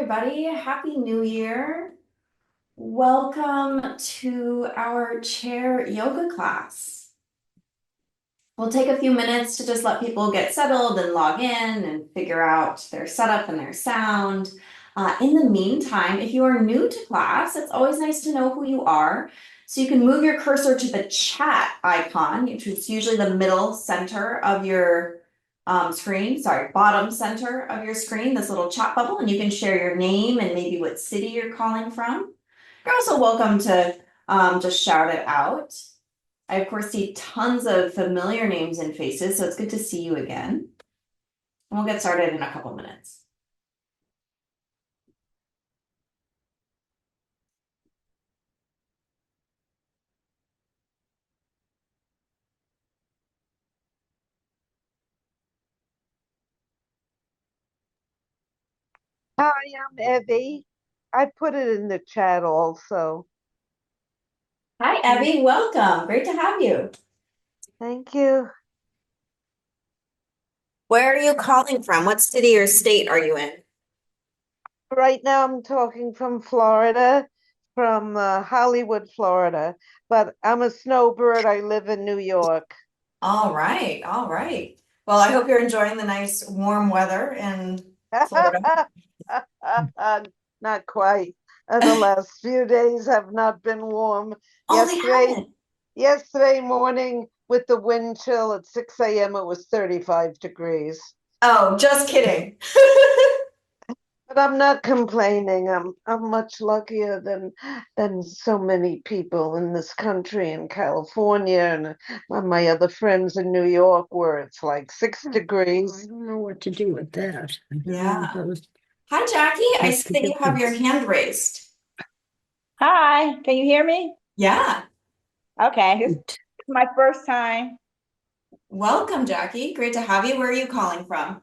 everybody. Happy New Year. Welcome to our chair yoga class. We'll take a few minutes to just let people get settled and log in and figure out their setup and their sound. In the meantime, if you are new to class, it's always nice to know who you are. So you can move your cursor to the chat icon, which is usually the middle center of your screen, sorry, bottom center of your screen, this little chat bubble, and you can share your name and maybe what city you're calling from. You're also welcome to just shout it out. I, of course, see tons of familiar names and faces, so it's good to see you again. And we'll get started in a couple minutes. Hi, I'm Evie. I put it in the chat also. Hi, Abby. Welcome. Great to have you. Thank you. Where are you calling from? What city or state are you in? Right now I'm talking from Florida, from Hollywood, Florida, but I'm a snowbird. I live in New York. All right. All right. Well, I hope you're enjoying the nice warm weather in Florida. Not quite. The last few days have not been warm. Oh, they Yesterday, haven't. yesterday morning with the wind chill at 6 a.m. it was 35 degrees. Oh, just kidding. But I'm not complaining. I'm much luckier than so many people in this country in California and my other friends in New York where it's like 6 degrees. I don't know what to do with that. Yeah. Hi, Jackie. I see that you have your hand raised. Hi, can you hear me? Yeah. Okay, this is my first time. Welcome, Jackie. Great to have you. Where are you calling from?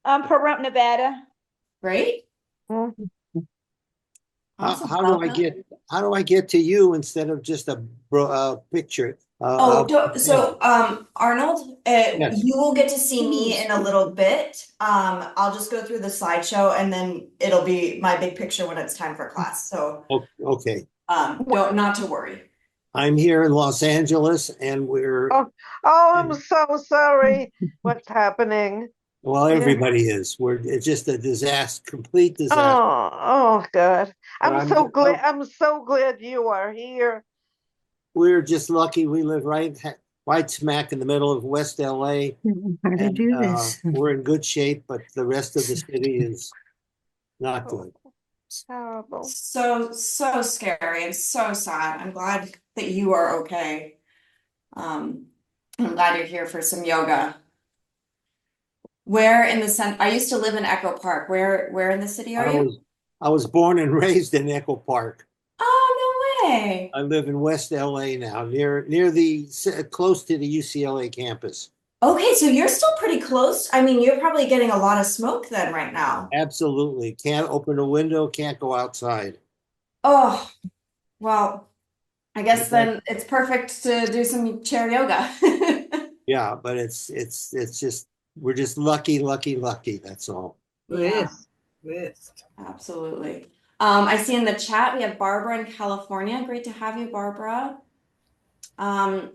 Pahrump, Nevada. Great. Mhm. Awesome. How do I Welcome. get to you instead of just a picture? Arnold, Yes. you will get to see me in a little bit. I'll just go through the slideshow and then it'll be my big picture when it's time for class. So, Okay. don't not to worry. I'm here in Los Angeles, and I'm so sorry. What's happening? well, Yeah. everybody is. It's just a disaster, complete disaster. Oh God. But I'm so glad you are here. we're just lucky. We live right smack in the middle of West LA, How to and do this. we're in good shape. But the rest of the city is not Oh, good. terrible. So scary and so sad. I'm glad that you are okay. Um, I'm glad you're here for some yoga. Where in the center? I used to live in Echo Park. Where in the city are I you? was I was born and raised in Echo Park. Oh, no way. I live in West LA now, near the close to the UCLA campus. Okay, so you're still pretty close. I mean, you're probably getting a lot of smoke then right now. Absolutely. Can't open a window, can't go outside. Oh, well, I guess But then it's perfect to do some chair yoga. yeah, but it's just we're just lucky, lucky, lucky. That's all. Yeah, With. absolutely. I see in the chat we have Barbara in California. Great to have you, Barbara. Um,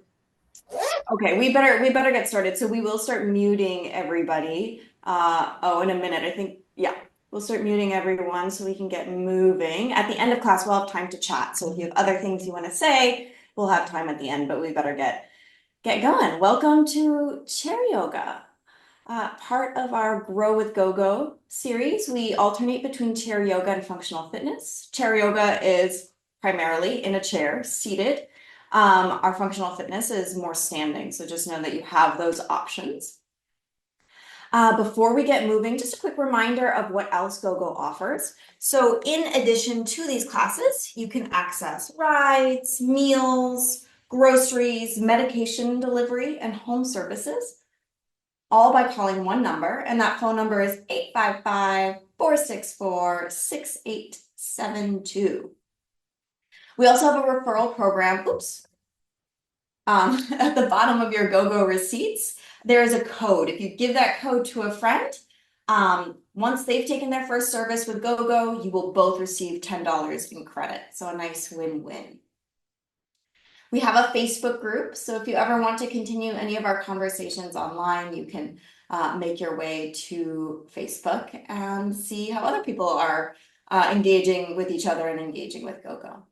okay, we better get started. So we will start muting everybody. In a minute, I think, yeah, we'll start muting everyone so we can get moving. At the end of class, we'll have time to chat. So if you have other things you want to say, we'll have time at the end, but we better get going. Welcome to chair yoga. Part of our Grow with GoGo series, we alternate between chair yoga and functional fitness. Chair yoga is primarily in a chair, seated. Our functional fitness is more standing, so just know that you have those options. Before we get moving, just a quick reminder of what else GoGo offers. So in addition to these classes, you can access rides, meals, groceries, medication delivery, and home services, all by calling one number, and that phone number is 855-464-6872. We also have a referral program, at the bottom of your GoGo receipts, there is a code. If you give that code to a friend, Once they've taken their first service with GoGo, you will both receive $10 in credit. So a nice win-win. We have a Facebook group, so if you ever want to continue any of our conversations online, you can make your way to Facebook and see how other people are engaging with each other and engaging with GoGo.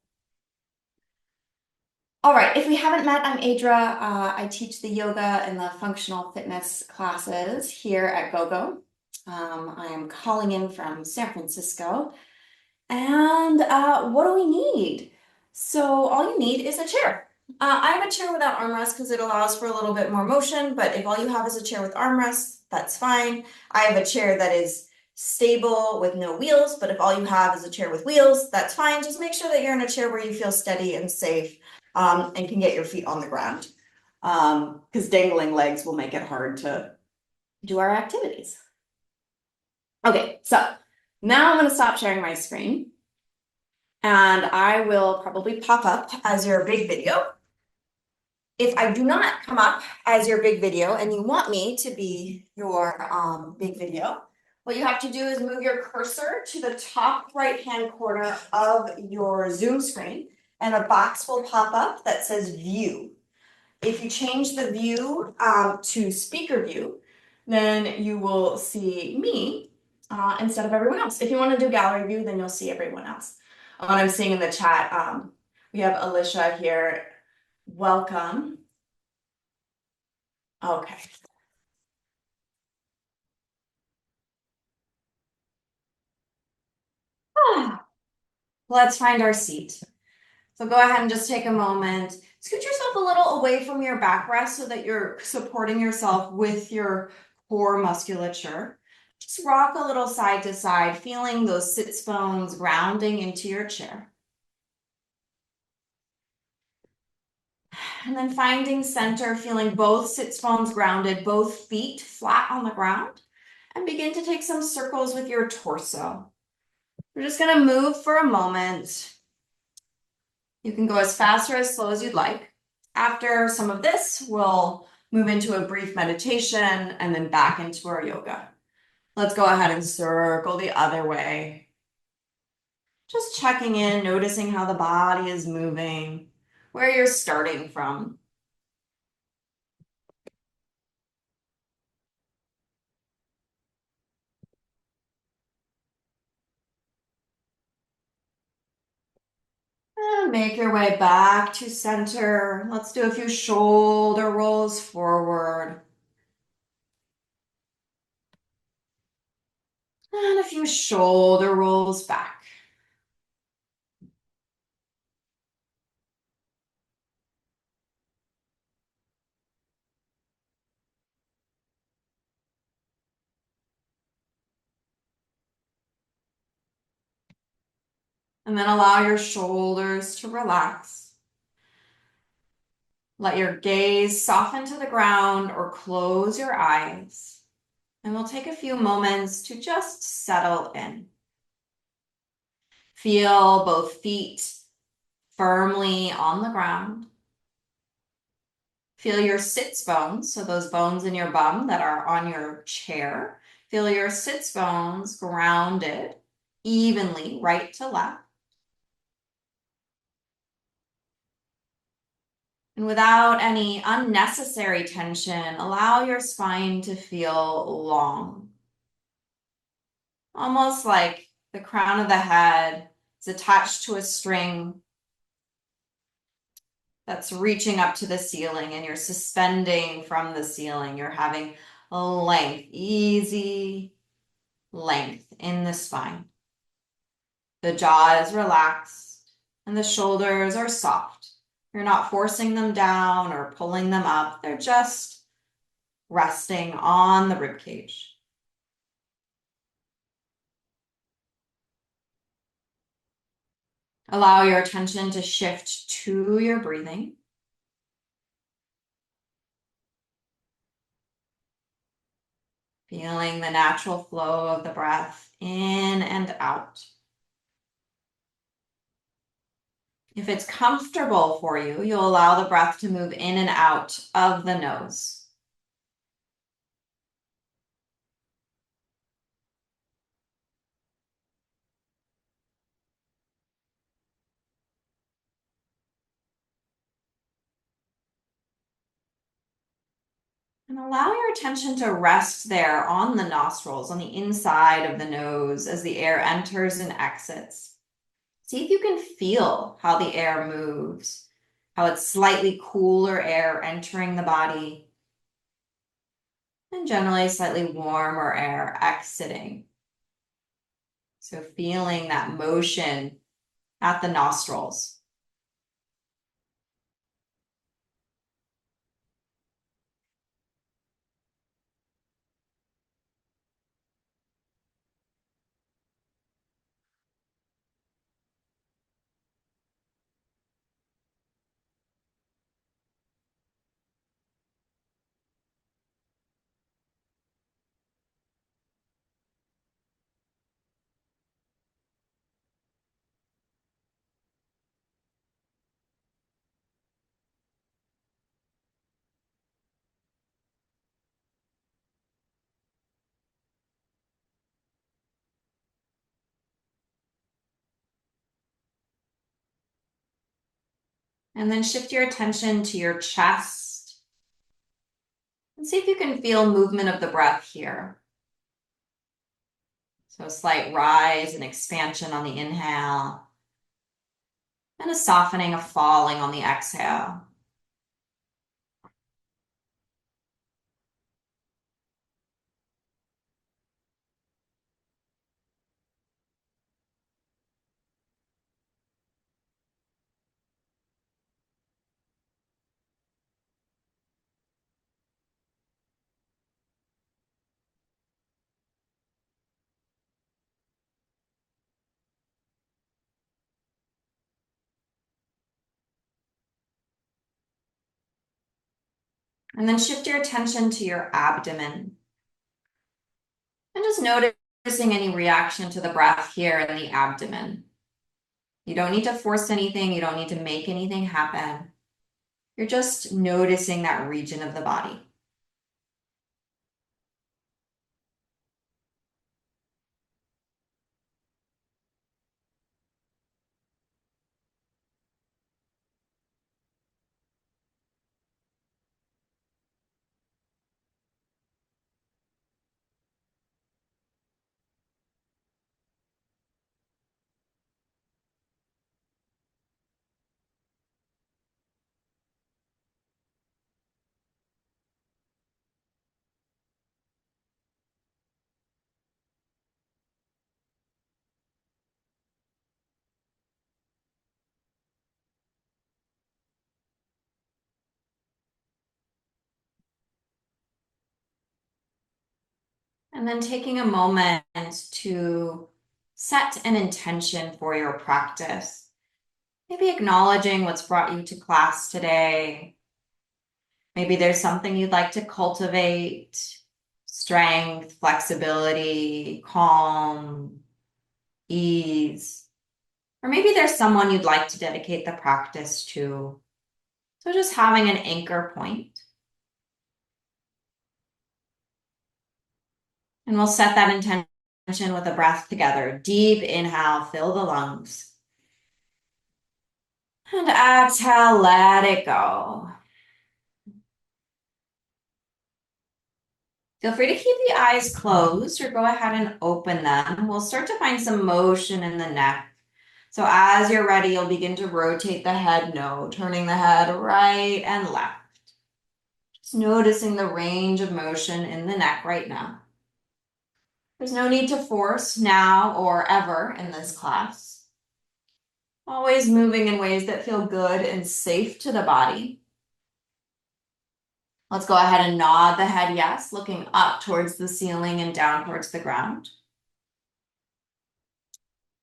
All right, if we haven't met, I'm Adra. I teach the yoga and the functional fitness classes here at GoGo. I am calling in from San Francisco. And what do we need? So all you need is a chair. I have a chair without armrest because it allows for a little bit more motion, but if all you have is a chair with armrest, that's fine. I have a chair that is stable with no wheels, but if all you have is a chair with wheels, that's fine. Just make sure that you're in a chair where you feel steady and safe and can get your feet on the ground because dangling legs will make it hard to do our activities. Okay, so now I'm going to stop sharing my screen. And I will probably pop up as your big video. If I do not come up as your big video and you want me to be your big video, what you have to do is move your cursor to the top right-hand corner of your Zoom screen, and a box will pop up that says View. If you change the view to speaker view, then you will see me instead of everyone else. If you want to do gallery view, then you'll see everyone else. What I'm seeing in the chat, we have Alicia here. Welcome. Okay. Let's find our seat. So go ahead and just take a moment. Scoot yourself a little away from your backrest so that you're supporting yourself with your core musculature. Just rock a little side to side, feeling those sits bones grounding into your chair. And then finding center, feeling both sits bones grounded, both feet flat on the ground. And begin to take some circles with your torso. We're just going to move for a moment. You can go as fast or as slow as you'd like. After some of this, we'll move into a brief meditation and then back into our yoga. Let's go ahead and circle the other way. Just checking in, noticing how the body is moving, where you're starting from. And make your way back to center. Let's do a few shoulder rolls forward. And a few shoulder rolls back. And then allow your shoulders to relax. Let your gaze soften to the ground or close your eyes. And we'll take a few moments to just settle in. Feel both feet firmly on the ground. Feel your sits bones, so those bones in your bum that are on your chair. Feel your sits bones grounded evenly right to left. And without any unnecessary tension, allow your spine to feel long. Almost like the crown of the head is attached to a string that's reaching up to the ceiling and you're suspending from the ceiling. You're having a length, easy length in the spine. The jaw is relaxed and the shoulders are soft. You're not forcing them down or pulling them up. They're just resting on the rib cage. Allow your attention to shift to your breathing. Feeling the natural flow of the breath in and out. If it's comfortable for you, you'll allow the breath to move in and out of the nose. And allow your attention to rest there on the nostrils, on the inside of the nose as the air enters and exits. See if you can feel how the air moves, how it's slightly cooler air entering the body, and generally slightly warmer air exiting. So feeling that motion at the nostrils. And then shift your attention to your chest. And see if you can feel movement of the breath here. So a slight rise and expansion on the inhale, and a softening, a falling on the exhale. And then shift your attention to your abdomen. And just noticing any reaction to the breath here in the abdomen. You don't need to force anything. You don't need to make anything happen. You're just noticing that region of the body. And then taking a moment to set an intention for your practice. Maybe acknowledging what's brought you to class today. Maybe there's something you'd like to cultivate: strength, flexibility, calm, ease. Or maybe there's someone you'd like to dedicate the practice to. So just having an anchor point. And we'll set that intention with a breath together. Deep inhale, fill the lungs. And exhale, let it go. Feel free to keep the eyes closed or go ahead and open them. We'll start to find some motion in the neck. So as you're ready, you'll begin to rotate the head node, turning the head right and left. Just noticing the range of motion in the neck right now. There's no need to force now or ever in this class. Always moving in ways that feel good and safe to the body. Let's go ahead and nod the head yes, looking up towards the ceiling and down towards the ground.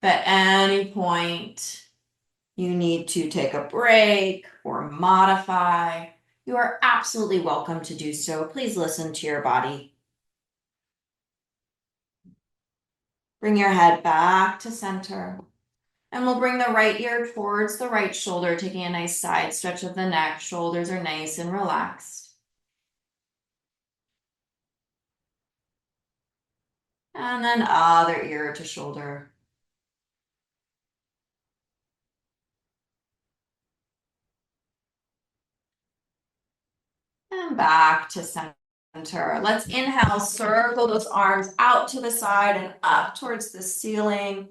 If at any point you need to take a break or modify, you are absolutely welcome to do so. Please listen to your body. Bring your head back to center. And we'll bring the right ear towards the right shoulder, taking a nice side stretch of the neck. Shoulders are nice and relaxed. And then other ear to shoulder. And back to center. center. Let's inhale, circle those arms out to the side and up towards the ceiling.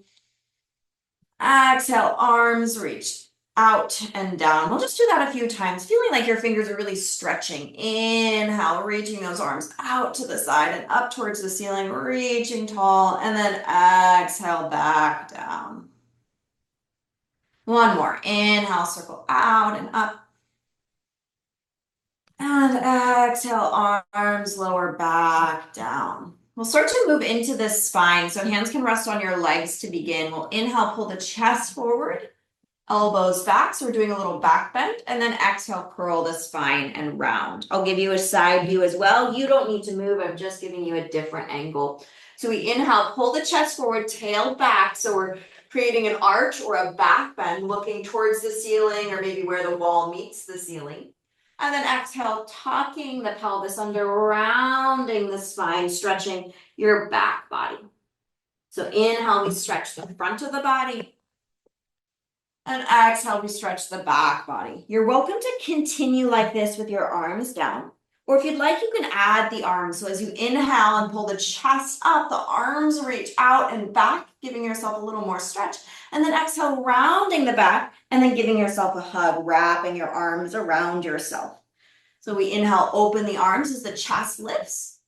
Exhale, arms reach out and down. We'll just do that a few times, feeling like your fingers are really stretching. Inhale, reaching those arms out to the side and up towards the ceiling, reaching tall, and then exhale back down. One more. Inhale, circle out and up. And exhale, arms lower back down. We'll start to move into the spine. So hands can rest on your legs to begin. We'll inhale, pull the chest forward, elbows back. So we're doing a little back bend, and then exhale, curl the spine and round. I'll give you a side view as well. You don't need to move. I'm just giving you a different angle. So we inhale, pull the chest forward, tail back. So we're creating an arch or a back bend, looking towards the ceiling or maybe where the wall meets the ceiling. And then exhale, tucking the pelvis under, rounding the spine, stretching your back body. So inhale, we stretch the front of the body. And exhale, we stretch the back body. You're welcome to continue like this with your arms down. Or if you'd like, you can add the arms. So as you inhale and pull the chest up, the arms reach out and back, giving yourself a little more stretch. And then exhale, rounding the back, and then giving yourself a hug, wrapping your arms around yourself. So we inhale, open the arms as the chest lifts.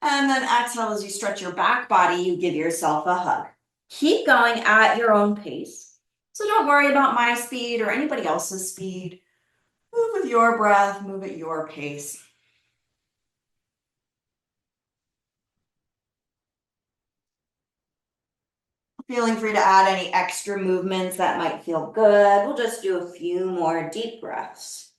And then exhale, as you stretch your back body, you give yourself a hug. Keep going at your own pace. So don't worry about my speed or anybody else's speed. Move with your breath, move at your pace. Feeling free to add any extra movements that might feel good. We'll just do a few more deep breaths.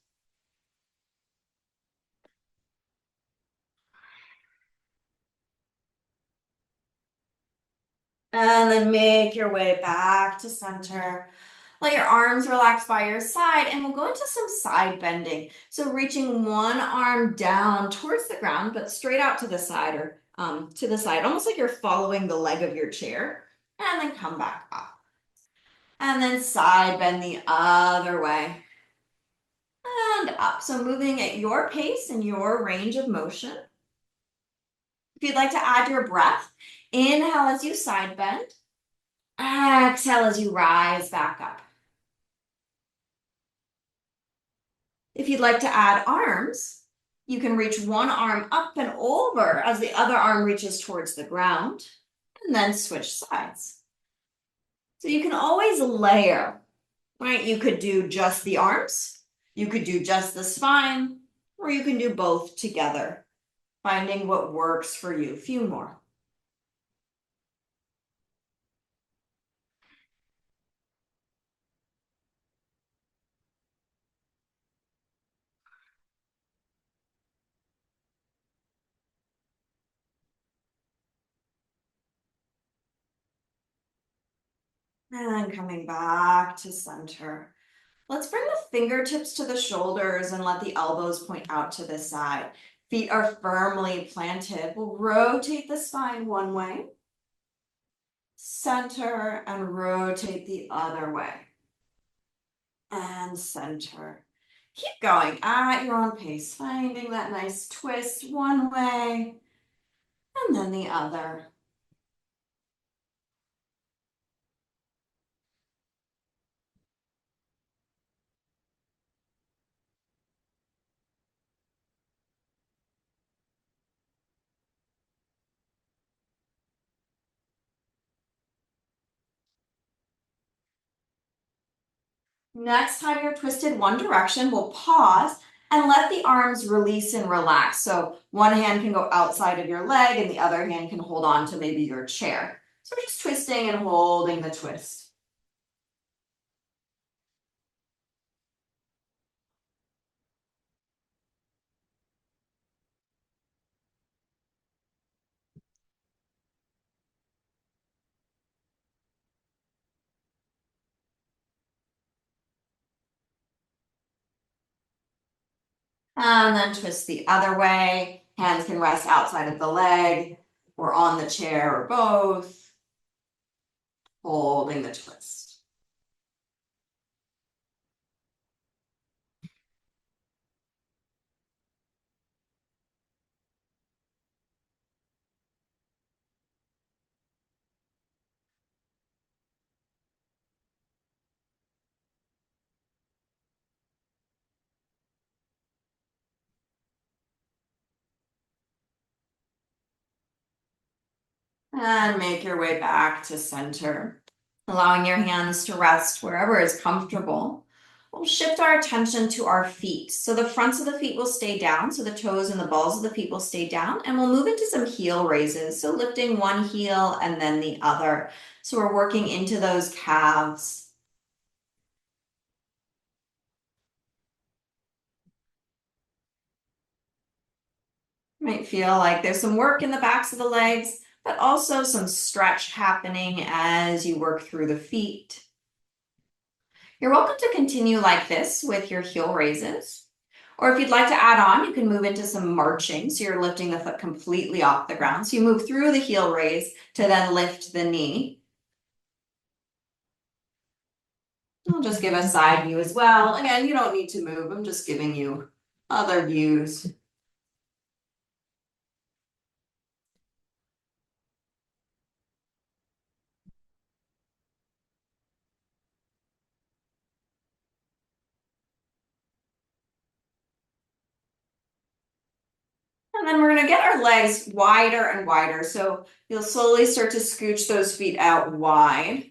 And then make your way back to center. Let your arms relax by your side, and we'll go into some side bending. So reaching one arm down towards the ground, but straight out to the side or to the side, almost like you're following the leg of your chair, and then come back up. And then side bend the other way. And up. So moving at your pace and your range of motion. If you'd like to add your breath, inhale as you side bend. Exhale as you rise back up. If you'd like to add arms, you can reach one arm up and over as the other arm reaches towards the ground, and then switch sides. So you can always layer, right? You could do just the arms, you could do just the spine, or you can do both together, finding what works for you. A few more. And coming back to center. Let's bring the fingertips to the shoulders and let the elbows point out to the side. Feet are firmly planted. We'll rotate the spine one way, center, and rotate the other way. And center. Keep going at your own pace, finding that nice twist one way, and then the other. Next time you're twisted one direction, we'll pause and let the arms release and relax. So one hand can go outside of your leg and the other hand can hold on to maybe your chair. So we're just twisting and holding the twist. And then twist the other way. Hands can rest outside of the leg or on the chair or both. Holding the twist. And make your way back to center, allowing your hands to rest wherever is comfortable. We'll shift our attention to our feet. So the fronts of the feet will stay down, so the toes and the balls of the feet will stay down, and we'll move into some heel raises. So lifting one heel and then the other. So we're working into those calves. Might feel like there's some work in the backs of the legs, but also some stretch happening as you work through the feet. You're welcome to continue like this with your heel raises. Or if you'd like to add on, you can move into some marching. So you're lifting the foot completely off the ground. So you move through the heel raise to then lift the knee. I'll just give a side view as well. Again, you don't need to move. I'm just giving you other views. And then we're gonna get our legs wider and wider. So you'll slowly start to scooch those feet out wide.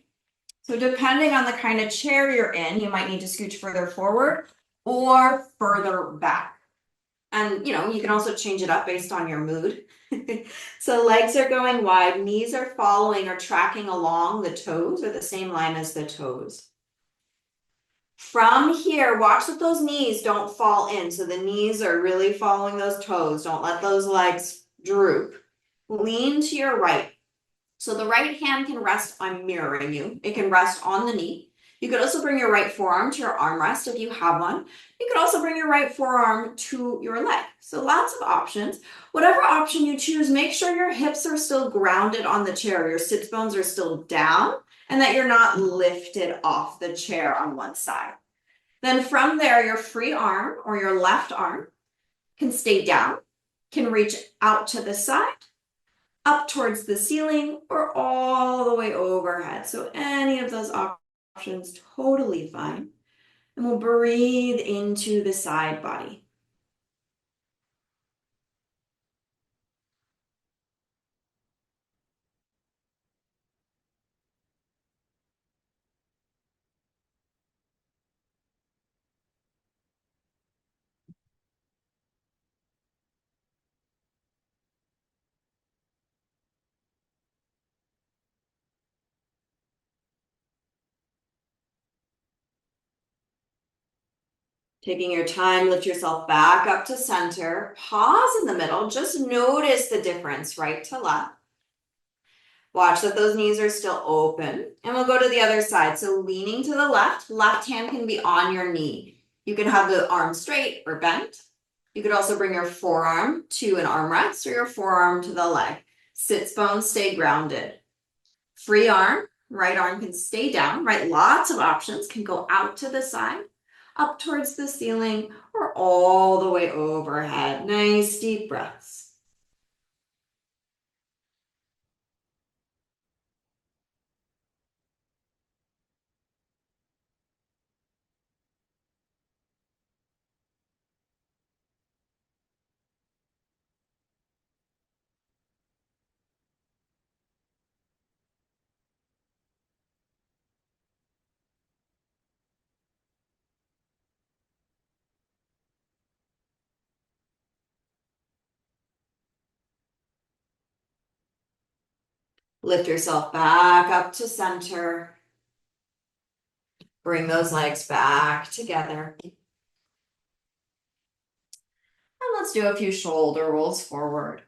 So depending on the kind of chair you're in, you might need to scooch further forward or further back. And you can also change it up based on your mood. So legs are going wide, knees are following or tracking along the toes or the same line as the toes. From here, watch that those knees don't fall in. So the knees are really following those toes. Don't let those legs droop. Lean to your right. So the right hand can rest on mirroring you. It can rest on the knee. You could also bring your right forearm to your armrest if you have one. You could also bring your right forearm to your leg. So lots of options. Whatever option you choose, make sure your hips are still grounded on the chair. Your sits bones are still down and that you're not lifted off the chair on one side. Then from there, your free arm or your left arm can stay down, can reach out to the side, up towards the ceiling, or all the way overhead. So any of those options, totally fine. And we'll breathe into the side body. Taking your time, lift yourself back up to center. Pause in the middle. Just notice the difference right to left. Watch that those knees are still open. And we'll go to the other side. So leaning to the left hand can be on your knee. You can have the arm straight or bent. You could also bring your forearm to an armrest or your forearm to the leg. Sits bones stay grounded. Free arm, right arm can stay down, right? Lots of options can go out to the side, up towards the ceiling, or all the way overhead. Nice deep breaths. Lift yourself back up to center. Bring those legs back together. And let's do a few shoulder rolls forward.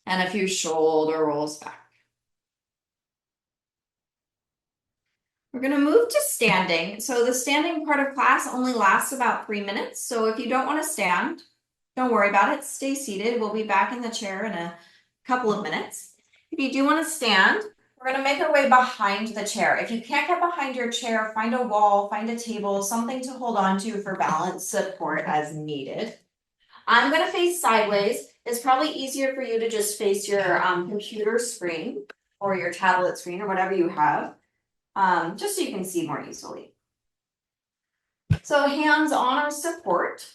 And a few shoulder rolls back. We're going to move to standing. So the standing part of class only lasts about 3 minutes. So if you don't want to stand, don't worry about it. Stay seated. We'll be back in the chair in a couple of minutes. If you do want to stand, we're going to make our way behind the chair. If you can't get behind your chair, find a wall, find a table, something to hold on to for balance support as needed. I'm going to face sideways. It's probably easier for you to just face your computer screen or your tablet screen or whatever you have, just so you can see more easily. So hands on our support.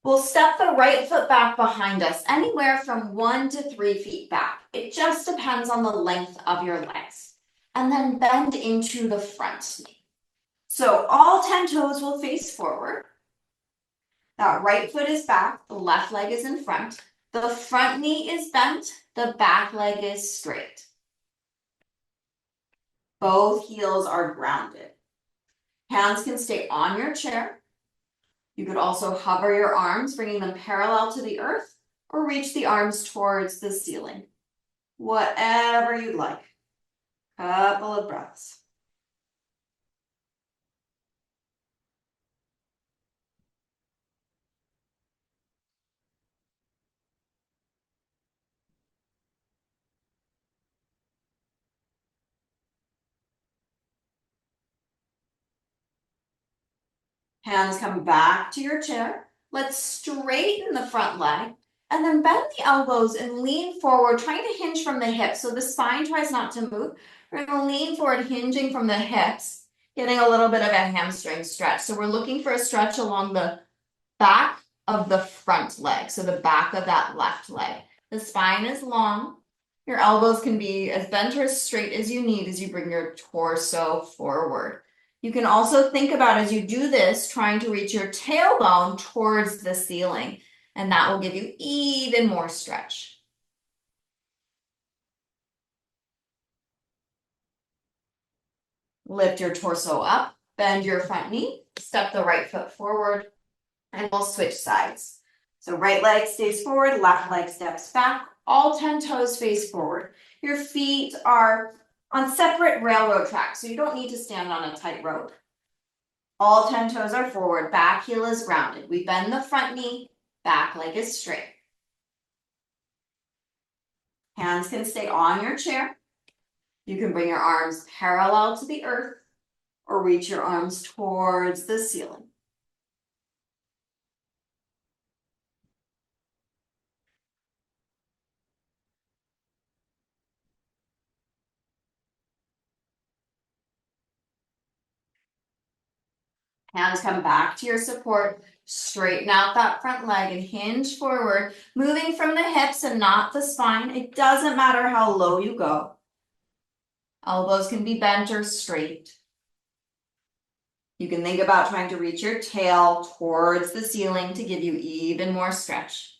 We'll step the right foot back behind us, anywhere from 1 to 3 feet back. It just depends on the length of your legs. And then bend into the front knee. So all 10 toes will face forward. That right foot is back, the left leg is in front. The front knee is bent, the back leg is straight. Both heels are grounded. Hands can stay on your chair. You could also hover your arms, bringing them parallel to the earth, or reach the arms towards the ceiling. Whatever you'd like. Couple of breaths. Hands come back to your chair. Let's straighten the front leg and then bend the elbows and lean forward, trying to hinge from the hips. So the spine tries not to move. We're going to lean forward, hinging from the hips, getting a little bit of a hamstring stretch. So we're looking for a stretch along the back of the front leg. So the back of that left leg. The spine is long. Your elbows can be as bent or as straight as you need as you bring your torso forward. You can also think about, as you do this, trying to reach your tailbone towards the ceiling, and that will give you even more stretch. Lift your torso up, bend your front knee, step the right foot forward, and we'll switch sides. So right leg stays forward, left leg steps back, all 10 toes face forward. Your feet are on separate railroad tracks, so you don't need to stand on a tight rope. All 10 toes are forward, back heel is grounded. We bend the front knee, back leg is straight. Hands can stay on your chair. You can bring your arms parallel to the earth or reach your arms towards the ceiling. Hands come back to your support. Straighten out that front leg and hinge forward, moving from the hips and not the spine. It doesn't matter how low you go. Elbows can be bent or straight. You can think about trying to reach your tail towards the ceiling to give you even more stretch.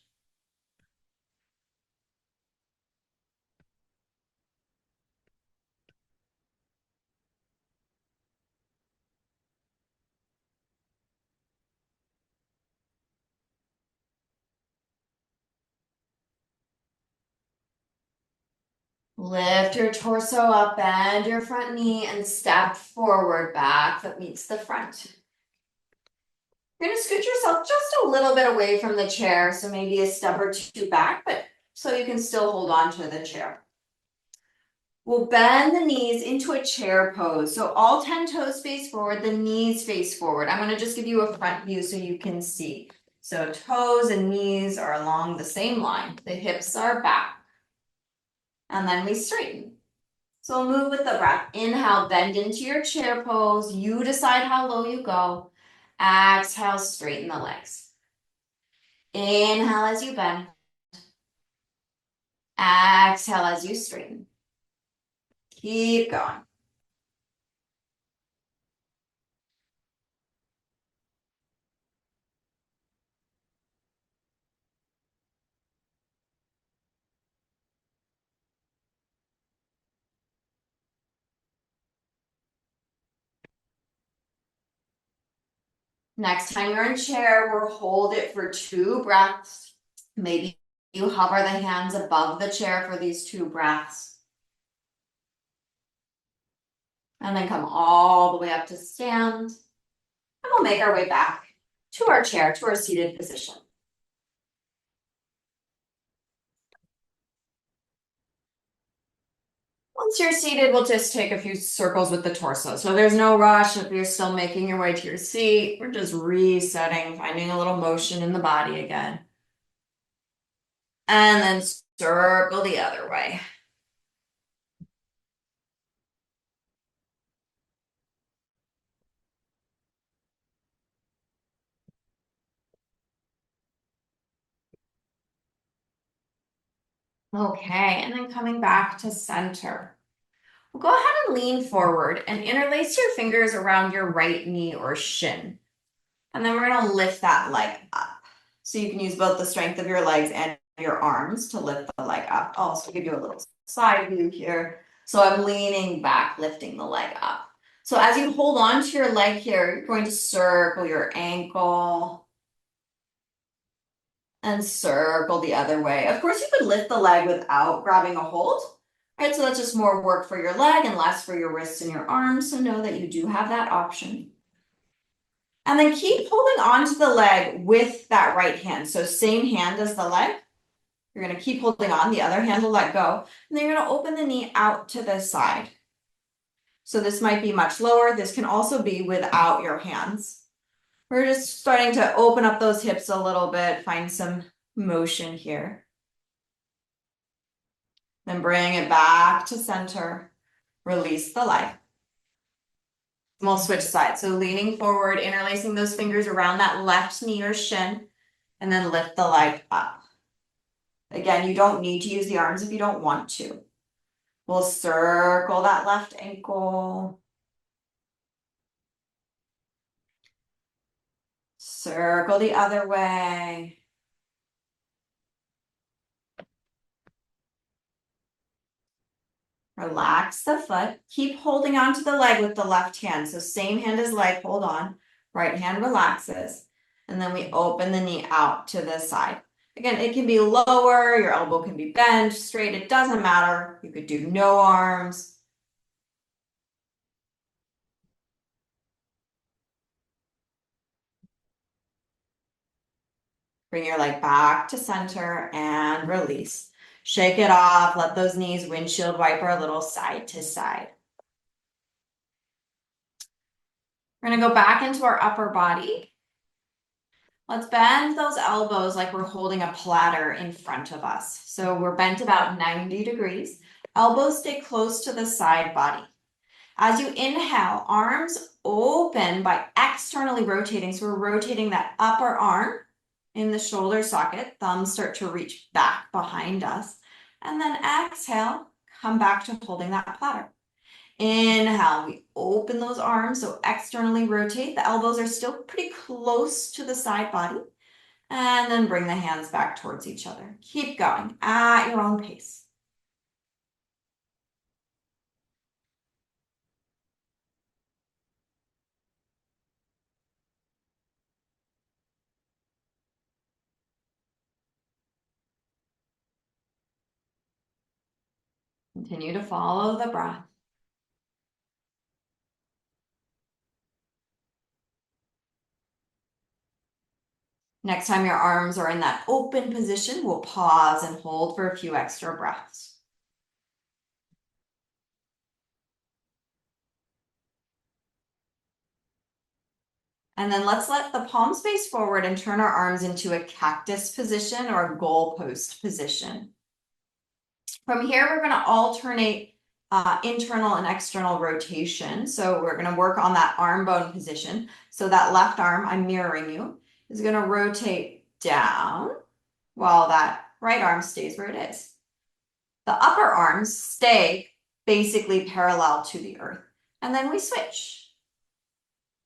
Lift your torso up, bend your front knee, and step forward, back foot meets the front. You're gonna scoot yourself just a little bit away from the chair, so maybe a step or two back, but so you can still hold on to the chair. We'll bend the knees into a chair pose. So all 10 toes face forward, the knees face forward. I'm gonna just give you a front view so you can see. So toes and knees are along the same line. The hips are back. And then we straighten. So we'll move with the breath. Inhale, bend into your chair pose. You decide how low you go. Exhale, straighten the legs. Inhale as you bend. Exhale as you straighten. Keep going. Next time you're in chair, we'll hold it for 2 breaths. Maybe you hover the hands above the chair for these 2 breaths. And then come all the way up to stand. And we'll make our way back to our chair, to our seated position. Once you're seated, we'll just take a few circles with the torso. So there's no rush if you're still making your way to your seat. We're just resetting, finding a little motion in the body again. And then circle the other way. Okay, and then coming back to center. Well, go ahead and lean forward and interlace your fingers around your right knee or shin. And then we're gonna lift that leg up. So you can use both the strength of your legs and your arms to lift the leg up. I'll also give you a little side view here. So I'm leaning back, lifting the leg up. So as you hold on to your leg here, you're going to circle your ankle and circle the other way. Of course, you could lift the leg without grabbing a hold. Right, so that's just more work for your leg and less for your wrists and your arms. So know that you do have that option. And then keep holding on to the leg with that right hand. So same hand as the leg. You're going to keep holding on. The other hand will let go. And then you're going to open the knee out to the side. So this might be much lower. This can also be without your hands. We're just starting to open up those hips a little bit, find some motion here. Then bring it back to center. Release the leg. And we'll switch sides. So leaning forward, interlacing those fingers around that left knee or shin, and then lift the leg up. Again, you don't need to use the arms if you don't want to. We'll circle that left ankle. Circle the other way. Relax the foot. Keep holding on to the leg with the left hand. So same hand as leg, hold on. Right hand relaxes. And then we open the knee out to the side. Again, it can be lower, your elbow can be bent, straight, it doesn't matter. You could do no arms. Bring your leg back to center and release. Shake it off, let those knees windshield wiper a little side to side. We're gonna go back into our upper body. Let's bend those elbows like we're holding a platter in front of us. So we're bent about 90 degrees. Elbows stay close to the side body. As you inhale, arms open by externally rotating. So we're rotating that upper arm in the shoulder socket. Thumbs start to reach back behind us. And then exhale, come back to holding that platter. Inhale, we open those arms, so externally rotate. The elbows are still pretty close to the side body. And then bring the hands back towards each other. Keep going at your own pace. Continue to follow the breath. Next time your arms are in that open position, we'll pause and hold for a few extra breaths. And then let's let the palms face forward and turn our arms into a cactus position or a goalpost position. From here, we're going to alternate internal and external rotation. So we're going to work on that arm bone position. So that left arm, I'm mirroring you, is going to rotate down while that right arm stays where it is. The upper arms stay basically parallel to the earth. And then we switch.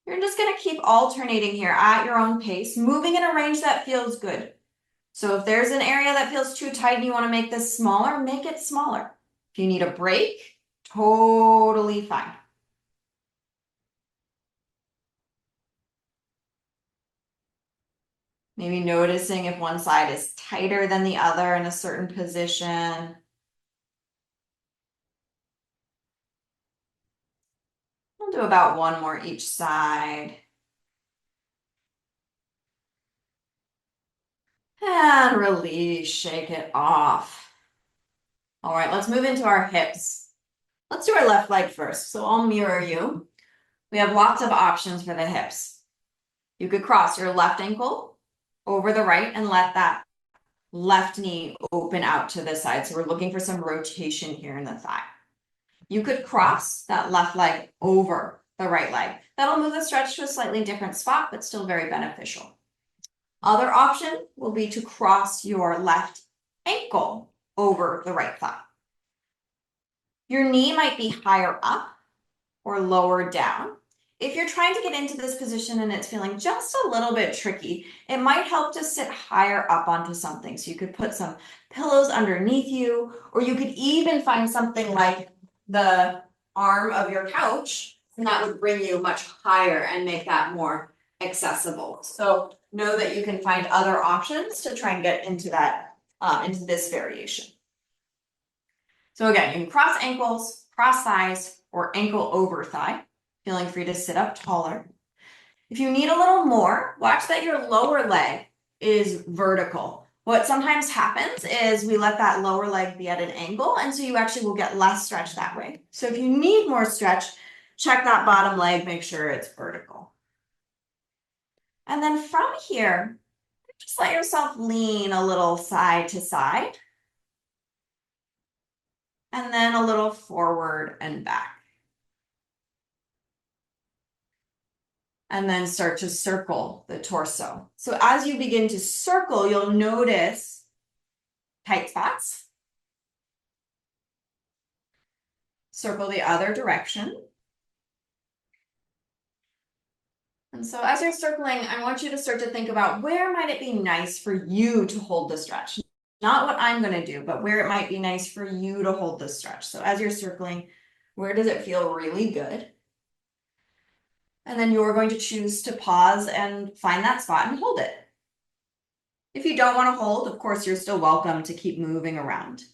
You're just going to keep alternating here at your own pace, moving in a range that feels good. So if there's an area that feels too tight and you want to make this smaller, make it smaller. If you need a break, totally fine. Maybe noticing if one side is tighter than the other in a certain position. We'll do about one more each side. And release, shake it off. All right, let's move into our hips. Let's do our left leg first. So I'll mirror you. We have lots of options for the hips. You could cross your left ankle over the right and let that left knee open out to the side. So we're looking for some rotation here in the thigh. You could cross that left leg over the right leg. That'll move the stretch to a slightly different spot, but still very beneficial. Other option will be to cross your left ankle over the right thigh. Your knee might be higher up or lower down. If you're trying to get into this position and it's feeling just a little bit tricky, it might help to sit higher up onto something. So you could put some pillows underneath you, or you could even find something like the arm of your couch, and that would bring you much higher and make that more accessible. So know that you can find other options to try and get into that, into this variation. So again, you can cross ankles, cross thighs, or ankle over thigh, feeling free to sit up taller. If you need a little more, watch that your lower leg is vertical. What sometimes happens is we let that lower leg be at an angle, and so you actually will get less stretch that way. So if you need more stretch, check that bottom leg, make sure it's vertical. And then from here, just let yourself lean a little side to side, and then a little forward and back. And then start to circle the torso. So as you begin to circle, you'll notice tight spots. Circle the other direction. And so as you're circling, I want you to start to think about where might it be nice for you to hold the stretch. Not what I'm going to do, but where it might be nice for you to hold the stretch. So as you're circling, where does it feel really good? And then you're going to choose to pause and find that spot and hold it. If you don't want to hold, of course, you're still welcome to keep moving around.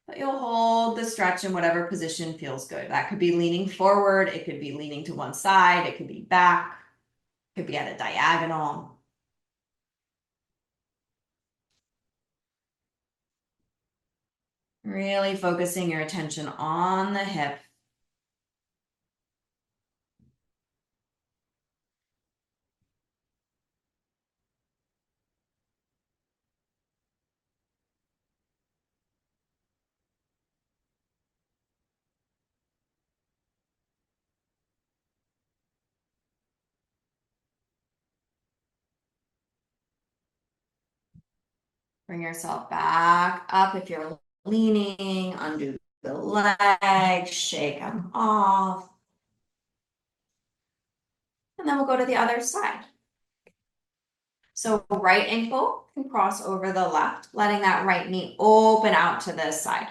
But you'll hold the stretch in whatever position feels good. That could be leaning forward, it could be leaning to one side, it could be back, it could be at a diagonal. Really focusing your attention on the hip. Bring yourself back up if you're leaning, undo the legs, shake them off. And then we'll go to the other side. So right ankle can cross over the left, letting that right knee open out to this side.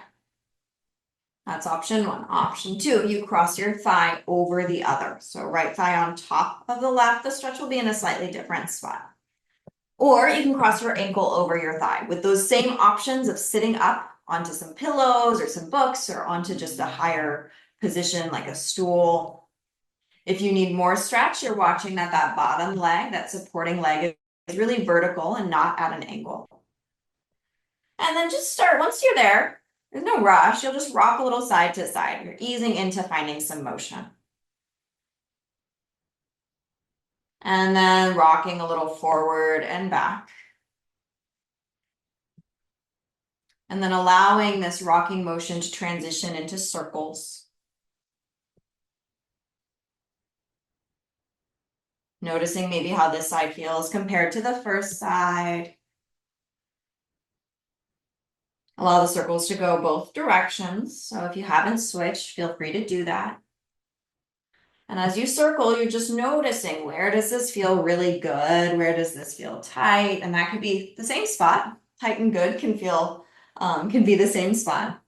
That's option one. Option two, you cross your thigh over the other. So right thigh on top of the left, the stretch will be in a slightly different spot. Or you can cross your ankle over your thigh with those same options of sitting up onto some pillows or some books or onto just a higher position like a stool. If you need more stretch, you're watching that bottom leg, that supporting leg is really vertical and not at an angle. And then just start, once you're there, there's no rush, you'll just rock a little side to side. You're easing into finding some motion. And then rocking a little forward and back. And then allowing this rocking motion to transition into circles. Noticing maybe how this side feels compared to the first side. Allow the circles to go both directions. So if you haven't switched, feel free to do that. And as you circle, you're just noticing, where does this feel really good? Where does this feel tight? And that could be the same spot. Tight and good can feel, can be the same spot.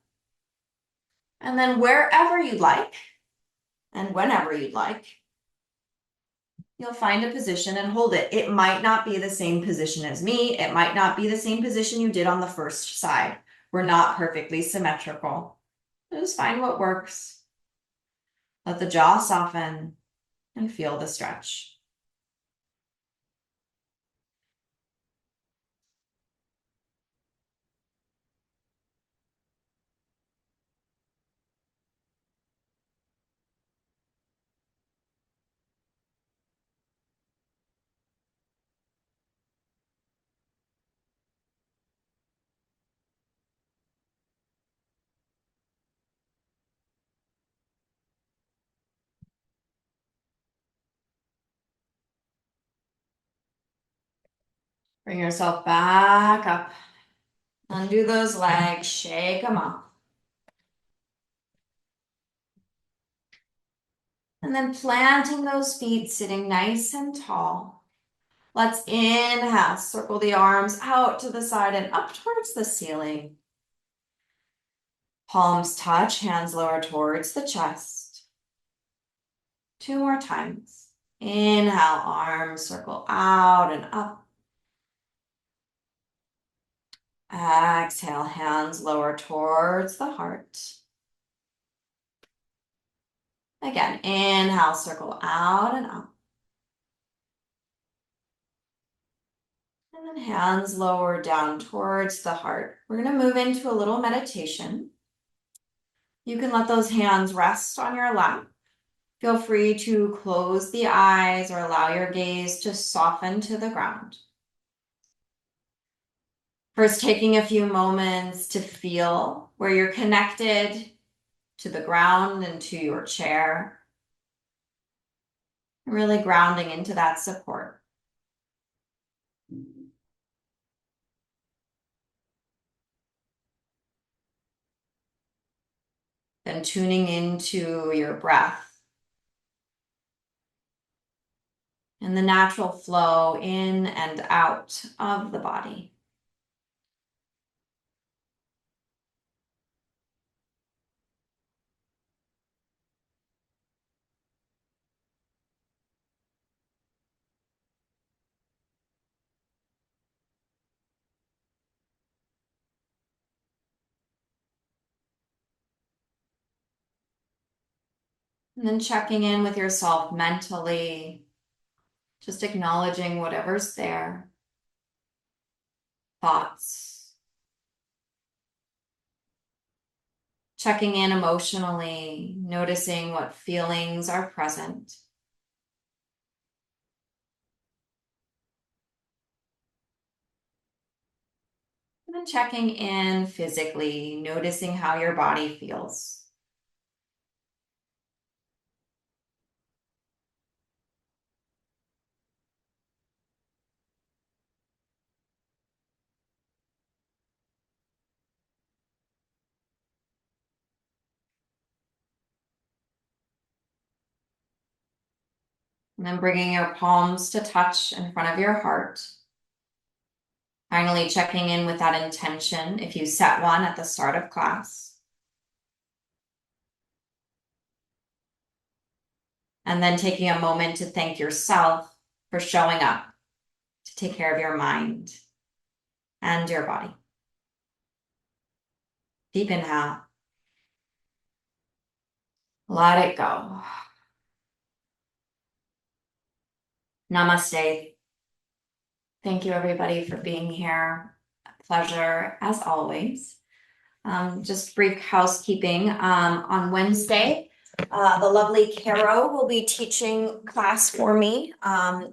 And then wherever you'd like, and whenever you'd like, you'll find a position and hold it. It might not be the same position as me. It might not be the same position you did on the first side. We're not perfectly symmetrical. Just find what works. Let the jaw soften and feel the stretch. Bring yourself back up. Undo those legs, shake them off. And then planting those feet, sitting nice and tall. Let's inhale, circle the arms out to the side and up towards the ceiling. Palms touch, hands lower towards the chest. 2 more times. Inhale, arms circle out and up. Exhale, hands lower towards the heart. Again, inhale, circle out and up. And then hands lower down towards the heart. We're going to move into a little meditation. You can let those hands rest on your lap. Feel free to close the eyes or allow your gaze to soften to the ground. First, taking a few moments to feel where you're connected to the ground and to your chair. Really grounding into that support. Then tuning into your breath and the natural flow in and out of the body. And then checking in with yourself mentally, just acknowledging whatever's there. Thoughts. Checking in emotionally, noticing what feelings are present. And then checking in physically, noticing how your body feels. And then bringing your palms to touch in front of your heart. Finally, checking in with that intention if you set one at the start of class. And then taking a moment to thank yourself for showing up to take care of your mind and your body. Deep inhale. Let it go. Namaste. Thank you, everybody, for being here. A pleasure, as always. Just brief housekeeping. On Wednesday, the lovely Caro will be teaching class for me.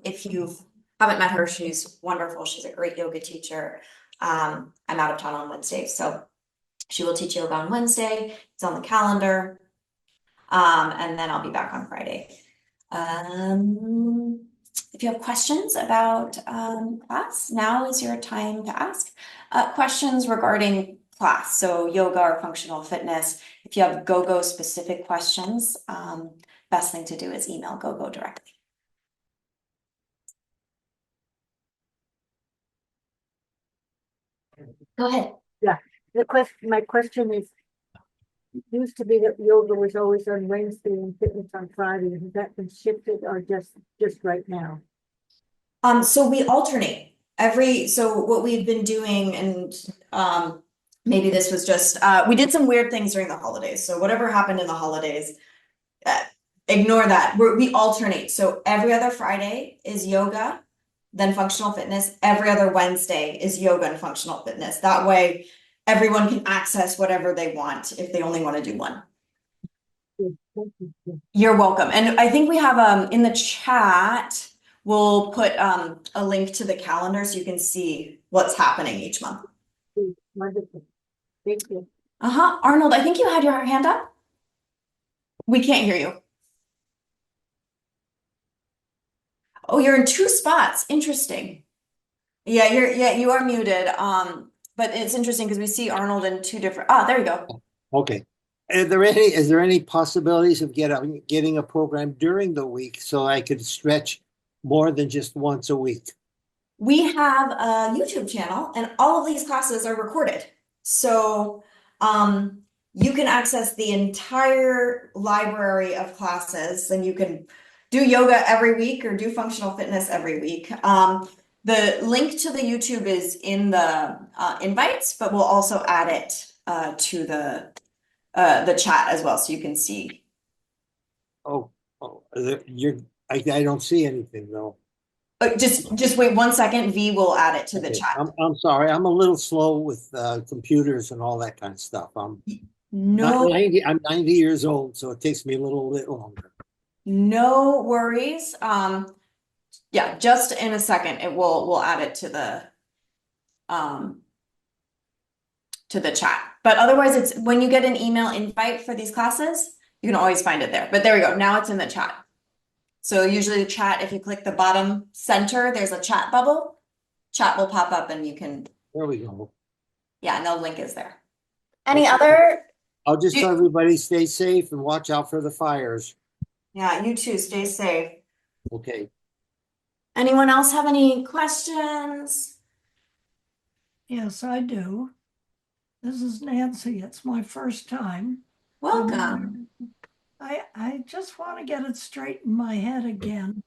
If you haven't met her, she's wonderful. She's a great yoga teacher. I'm out of town on Wednesday, so she will teach yoga on Wednesday. It's on the calendar. And then I'll be back on Friday. If you have questions about class, now is your time to ask. Questions regarding class, so yoga or functional fitness. If you have GoGo specific questions, best thing to do is email GoGo directly. Go ahead. Yeah, my question is, it used to be that yoga was always on Wednesday and fitness on Friday. Has that been shifted or just right now? So we alternate so what we've been doing, and maybe this was just we did some weird things during the holidays. So whatever happened in the holidays, ignore that. We alternate. So every other Friday is yoga, then functional fitness. Every other Wednesday is yoga and functional fitness. That way everyone can access whatever they want if they only want to do one. Thank you. You're welcome. And I think we have in the chat, we'll put a link to the calendar so you can see what's happening each month. Wonderful. Thank you. Arnold, I think you had your hand up. We can't hear you. Oh, you're in 2 spots. Interesting. Yeah, you are muted. but it's interesting because we see Arnold in two different, there you go. Okay. Is there any possibilities of getting a program during the week so I could stretch more than just once a week? We have a YouTube channel and all of these classes are recorded. So you can access the entire library of classes and you can do yoga every week or do functional fitness every week. The link to the YouTube is in the invites, but we'll also add it to the chat as well so you can see. Oh, I don't see anything though. Just wait 1 second. V will add it to the Okay, chat. I'm sorry. I'm a little slow with computers and all that kind of stuff. I'm No, 90 years old, so it takes me a little bit longer. no worries. Yeah, just in a second, we'll add it to the chat. But otherwise, it's when you get an email invite for these classes, you can always find it there. But there we go. Now it's in the chat. So usually the chat, if you click the bottom center, there's a chat bubble. Chat will pop up and you can, There we go. yeah, and the link is there. Any other? I'll just tell everybody stay safe and watch out for the fires. Yeah, you too. Stay safe. Okay. Anyone else have any questions? Yes, I do. This is Nancy. It's my first time. Welcome. I just want to get it straight in my head again.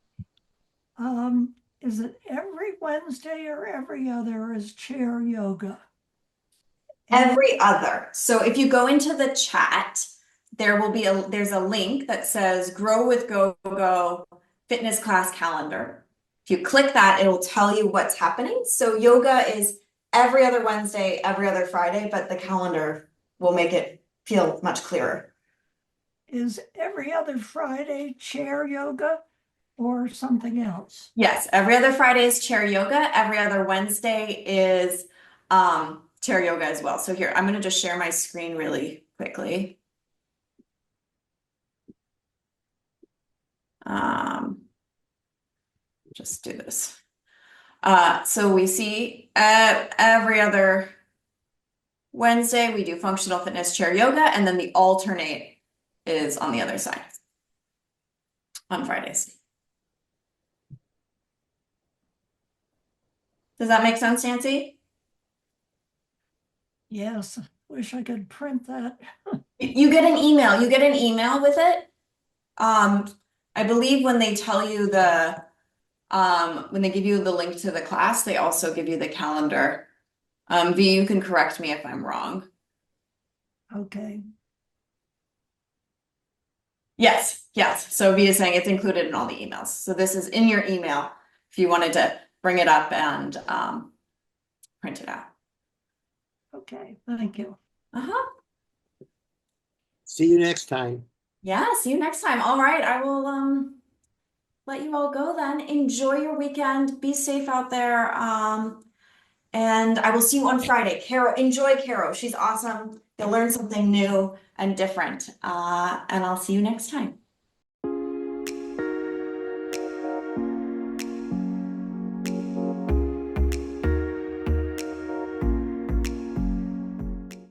Is it every Wednesday or every other is chair yoga? And Every other. So if you go into the chat, there's a link that says Grow with GoGo fitness class calendar. If you click that, it'll tell you what's happening. So yoga is every other Wednesday, every other Friday, but the calendar will make it feel much clearer. is every other Friday chair yoga or something else? Yes, every other Friday is chair yoga. Every other Wednesday is chair yoga as well. So here, I'm going to just share my screen really quickly. Just do this. So we see every other Wednesday we do functional fitness chair yoga, and then the alternate is on the other side on Fridays. Does that make sense, Nancy? Yes, wish I could print that. You get an email. You get an email with it. I believe when they tell you when they give you the link to the class, they also give you the calendar. V, you can correct me if I'm wrong. Okay. Yes, yes. So V is saying it's included in all the emails. So this is in your email if you wanted to bring it up and print it out. Okay, thank you. Uh-huh. See you next time. Yeah, see you next time. All right, I will let you all go then. Enjoy your weekend. Be safe out there. And I will see you on Friday. Enjoy Caro. She's awesome. You'll learn something new and different. And I'll see you next time.